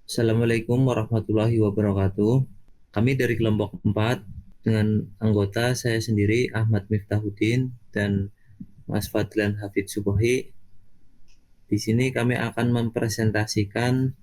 Assalamualaikum warahmatullahi wabarakatuh. Kami dari kelompok 4 dengan anggota saya sendiri Ahmad Miftahuddin dan Mas Fadlan Hafidz Subuhi. Di sini kami akan mempresentasikan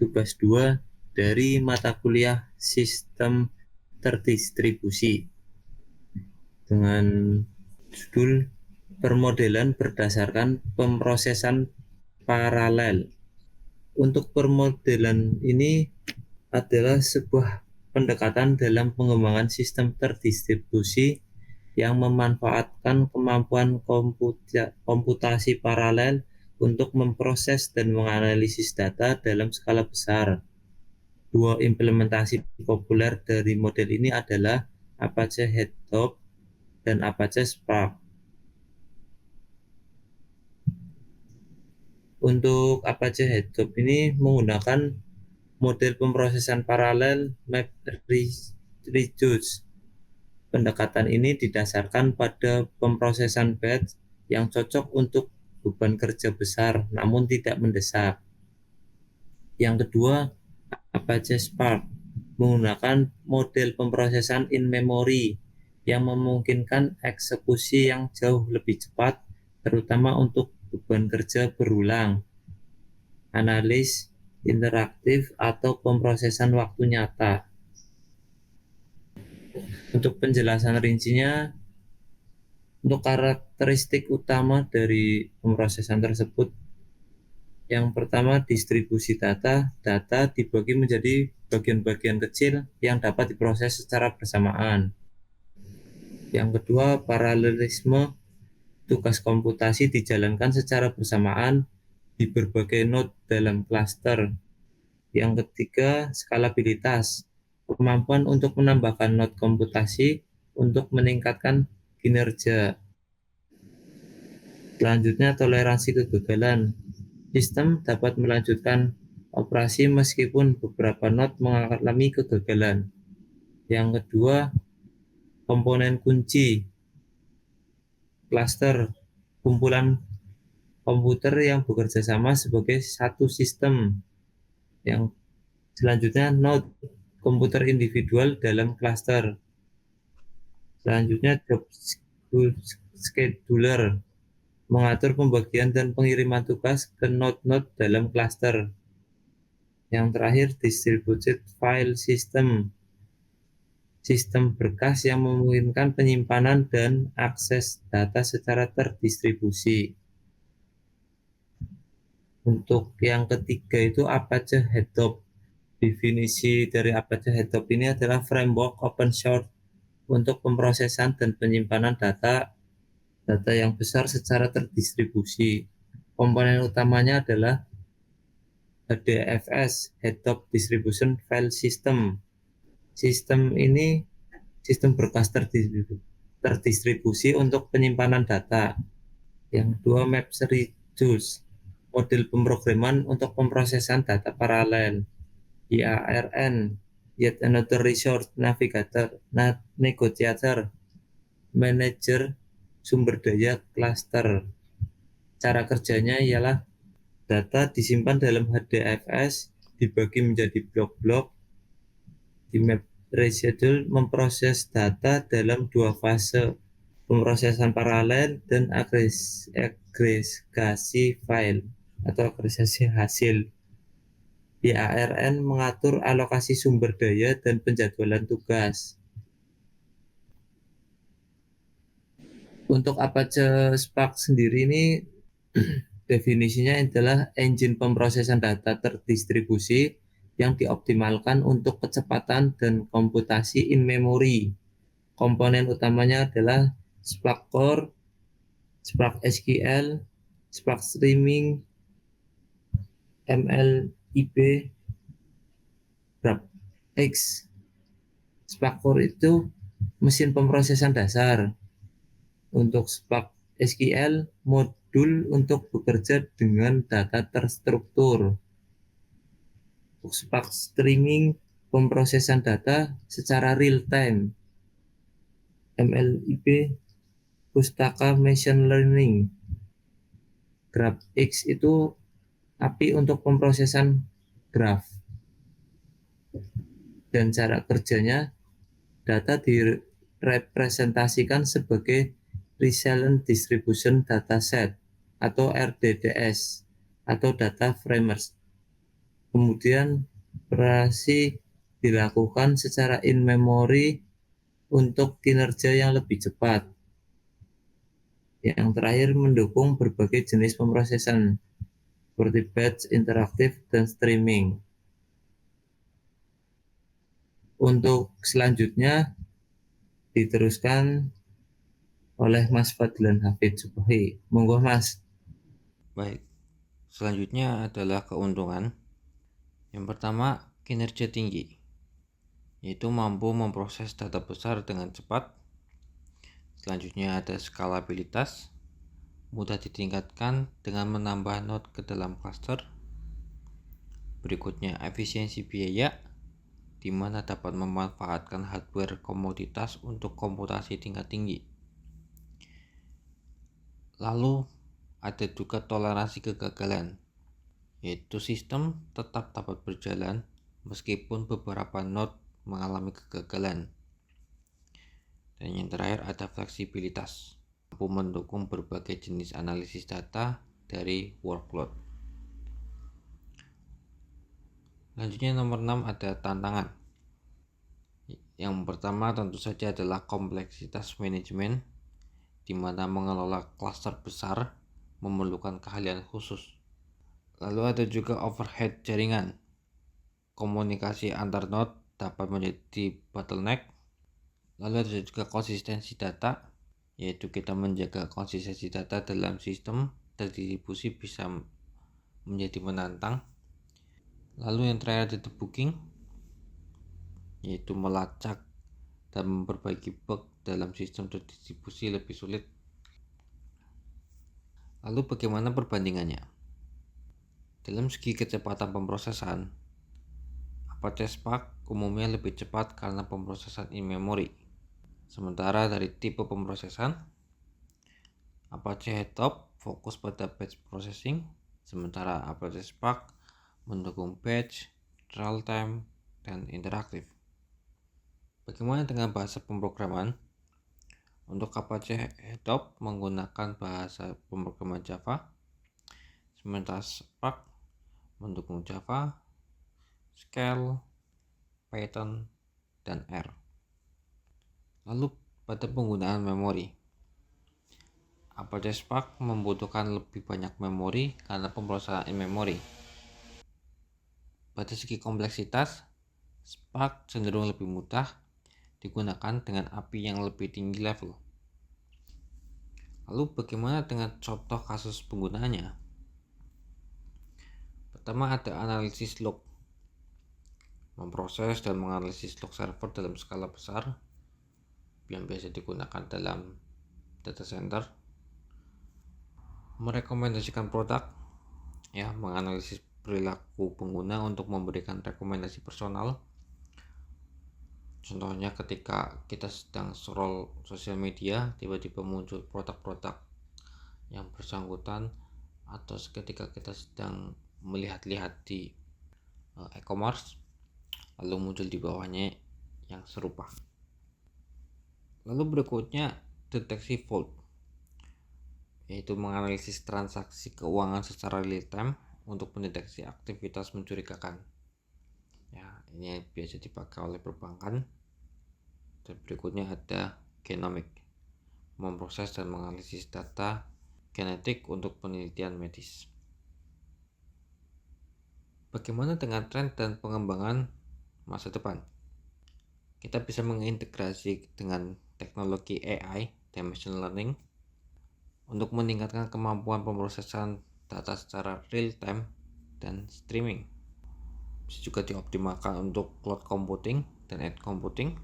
tugas 2 dari mata kuliah Sistem Terdistribusi dengan judul Permodelan berdasarkan pemrosesan paralel. Untuk permodelan ini adalah sebuah pendekatan dalam pengembangan sistem terdistribusi yang memanfaatkan kemampuan komputasi paralel untuk memproses dan menganalisis data dalam skala besar. Dua implementasi populer dari model ini adalah Apache Hadoop dan Apache Spark. Untuk Apache Hadoop ini menggunakan model pemrosesan paralel MapReduce. Pendekatan ini didasarkan pada pemrosesan batch yang cocok untuk beban kerja besar namun tidak mendesak. Yang kedua, Apache Spark menggunakan model pemrosesan in memory yang memungkinkan eksekusi yang jauh lebih cepat, terutama untuk beban kerja berulang, analis interaktif, atau pemrosesan waktu nyata. Untuk penjelasan rincinya, untuk karakteristik utama dari pemrosesan tersebut, yang pertama distribusi data. Data dibagi menjadi bagian-bagian kecil yang dapat diproses secara bersamaan. Yang kedua, paralelisme. Tugas komputasi dijalankan secara bersamaan di berbagai node dalam klaster. Yang ketiga, skalabilitas. Kemampuan untuk menambahkan node komputasi untuk meningkatkan kinerja. Selanjutnya, toleransi kegagalan. Sistem dapat melanjutkan operasi meskipun beberapa node mengalami kegagalan. Yang kedua, komponen kunci. Cluster, kumpulan komputer yang bekerja sama sebagai satu sistem. Yang selanjutnya, node, komputer individual dalam cluster. Selanjutnya, job scheduler, mengatur pembagian dan pengiriman tugas ke node-node dalam cluster. Yang terakhir, distributed file system, sistem berkas yang memungkinkan penyimpanan dan akses data secara terdistribusi. Untuk yang ketiga itu Apache Hadoop. Definisi dari Apache Hadoop ini adalah framework open source untuk pemrosesan dan penyimpanan data yang besar secara terdistribusi. Komponen utamanya adalah HDFS, Hadoop Distribution File System. Sistem ini sistem berkas terdistribusi untuk penyimpanan data. Yang kedua, MapReduce, model pemrograman untuk pemrosesan data paralel. YARN, Yet Another Resource Navigator, Negotiator, Manager sumber daya cluster. Cara kerjanya ialah data disimpan dalam HDFS, dibagi menjadi blok-blok. Di MapReduce memproses data dalam dua fase, pemrosesan paralel dan agregasi file atau agregasi hasil. YARN mengatur alokasi sumber daya dan penjadwalan tugas. Untuk Apache Spark sendiri ini definisinya adalah engine pemrosesan data terdistribusi yang dioptimalkan untuk kecepatan dan komputasi in memory. Komponen utamanya adalah Spark Core, Spark SQL, Spark Streaming, MLIB, GraphX. Spark Core itu mesin pemrosesan dasar. Untuk Spark SQL, modul untuk bekerja dengan data terstruktur. Untuk Spark Streaming, pemrosesan data secara real time. MLIB, pustaka machine learning. GraphX itu API untuk pemrosesan graph. dan cara kerjanya, data direpresentasikan sebagai Resilient Distribution Dataset atau RDDS atau Data Framers. Kemudian operasi dilakukan secara in-memory untuk kinerja yang lebih cepat. Yang terakhir mendukung berbagai jenis pemrosesan seperti batch, interaktif, dan streaming. Untuk selanjutnya diteruskan oleh Mas Fadlan Hafid Subahi. Monggo Mas. Baik, selanjutnya adalah keuntungan. Yang pertama, kinerja tinggi, yaitu mampu memproses data besar dengan cepat. Selanjutnya ada skalabilitas, mudah ditingkatkan dengan menambah node ke dalam cluster. Berikutnya efisiensi biaya, di mana dapat memanfaatkan hardware komoditas untuk komputasi tingkat tinggi. Lalu ada juga toleransi kegagalan, yaitu sistem tetap dapat berjalan meskipun beberapa node mengalami kegagalan. Dan yang terakhir ada fleksibilitas, mampu mendukung berbagai jenis analisis data dari workload. Selanjutnya nomor 6 ada tantangan. Yang pertama tentu saja adalah kompleksitas manajemen, di mana mengelola klaster besar memerlukan keahlian khusus. Lalu ada juga overhead jaringan. Komunikasi antar node dapat menjadi bottleneck. Lalu ada juga konsistensi data, yaitu kita menjaga konsistensi data dalam sistem terdistribusi bisa menjadi menantang. Lalu yang terakhir ada debugging, yaitu melacak dan memperbaiki bug dalam sistem terdistribusi lebih sulit. Lalu bagaimana perbandingannya? Dalam segi kecepatan pemrosesan, Apache Spark umumnya lebih cepat karena pemrosesan in-memory. Sementara dari tipe pemrosesan, Apache Hedop fokus pada batch processing, sementara Apache Spark mendukung batch, real-time, dan interaktif. Bagaimana dengan bahasa pemrograman? Untuk Apache Hedop menggunakan bahasa pemrograman Java, sementara Spark mendukung Java, Shell, Python, dan R. Lalu pada penggunaan memori, Apache Spark membutuhkan lebih banyak memori karena pemrosesan in-memory. Pada segi kompleksitas, Spark cenderung lebih mudah digunakan dengan API yang lebih tinggi level. Lalu bagaimana dengan contoh kasus penggunaannya? Pertama ada analisis log, memproses dan menganalisis log server dalam skala besar yang biasa digunakan dalam data center. Merekomendasikan produk, menganalisis perilaku pengguna untuk memberikan rekomendasi personal. Contohnya ketika kita sedang scroll sosial media, tiba-tiba muncul produk-produk yang bersangkutan, atau ketika kita sedang melihat-lihat di e-commerce, lalu muncul di bawahnya yang serupa. Lalu berikutnya deteksi fault, yaitu menganalisis transaksi keuangan secara real time untuk mendeteksi aktivitas mencurigakan. Ini biasa dipakai oleh perbankan. Dan berikutnya ada genomic, memproses dan menganalisis data genetik untuk penelitian medis. Bagaimana dengan tren dan pengembangan masa depan? Kita bisa mengintegrasi dengan teknologi AI dan machine learning untuk meningkatkan kemampuan pemrosesan data secara real time dan streaming. Bisa juga dioptimalkan untuk cloud computing dan edge computing,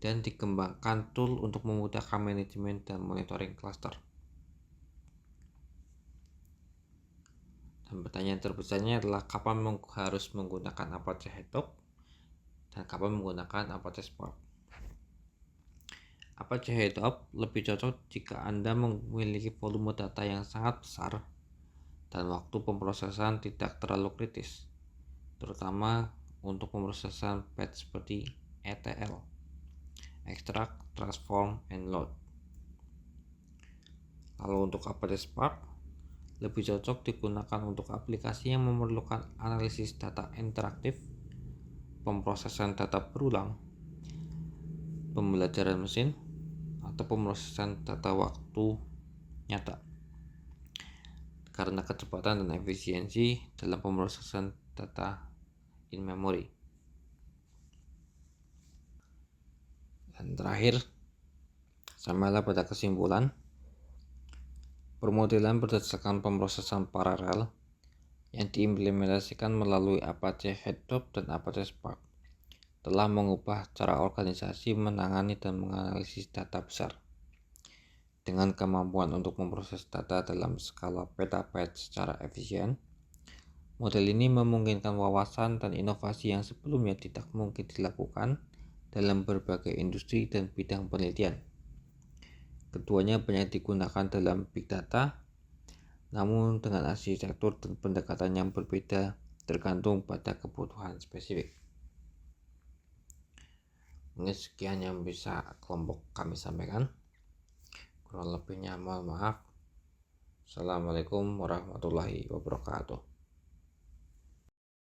dan dikembangkan tool untuk memudahkan manajemen dan monitoring cluster. Dan pertanyaan terbesarnya adalah kapan harus menggunakan Apache Hedop dan kapan menggunakan Apache Spark. Apache Hedop lebih cocok jika Anda memiliki volume data yang sangat besar dan waktu pemrosesan tidak terlalu kritis, terutama untuk pemrosesan batch seperti ETL, extract, transform, and load. Lalu untuk Apache Spark lebih cocok digunakan untuk aplikasi yang memerlukan analisis data interaktif, pemrosesan data berulang, pembelajaran mesin, atau pemrosesan data waktu nyata. Karena kecepatan dan efisiensi dalam pemrosesan data in memory. Dan terakhir, sampailah pada kesimpulan, permodelan berdasarkan pemrosesan paralel yang diimplementasikan melalui Apache Hadoop dan Apache Spark telah mengubah cara organisasi menangani dan menganalisis data besar. Dengan kemampuan untuk memproses data dalam skala petabyte secara efisien, model ini memungkinkan wawasan dan inovasi yang sebelumnya tidak mungkin dilakukan dalam berbagai industri dan bidang penelitian. Keduanya banyak digunakan dalam big data, namun dengan arsitektur dan pendekatan yang berbeda tergantung pada kebutuhan spesifik. Ini sekian yang bisa kelompok kami sampaikan. Kurang lebihnya mohon maaf. Assalamualaikum warahmatullahi wabarakatuh.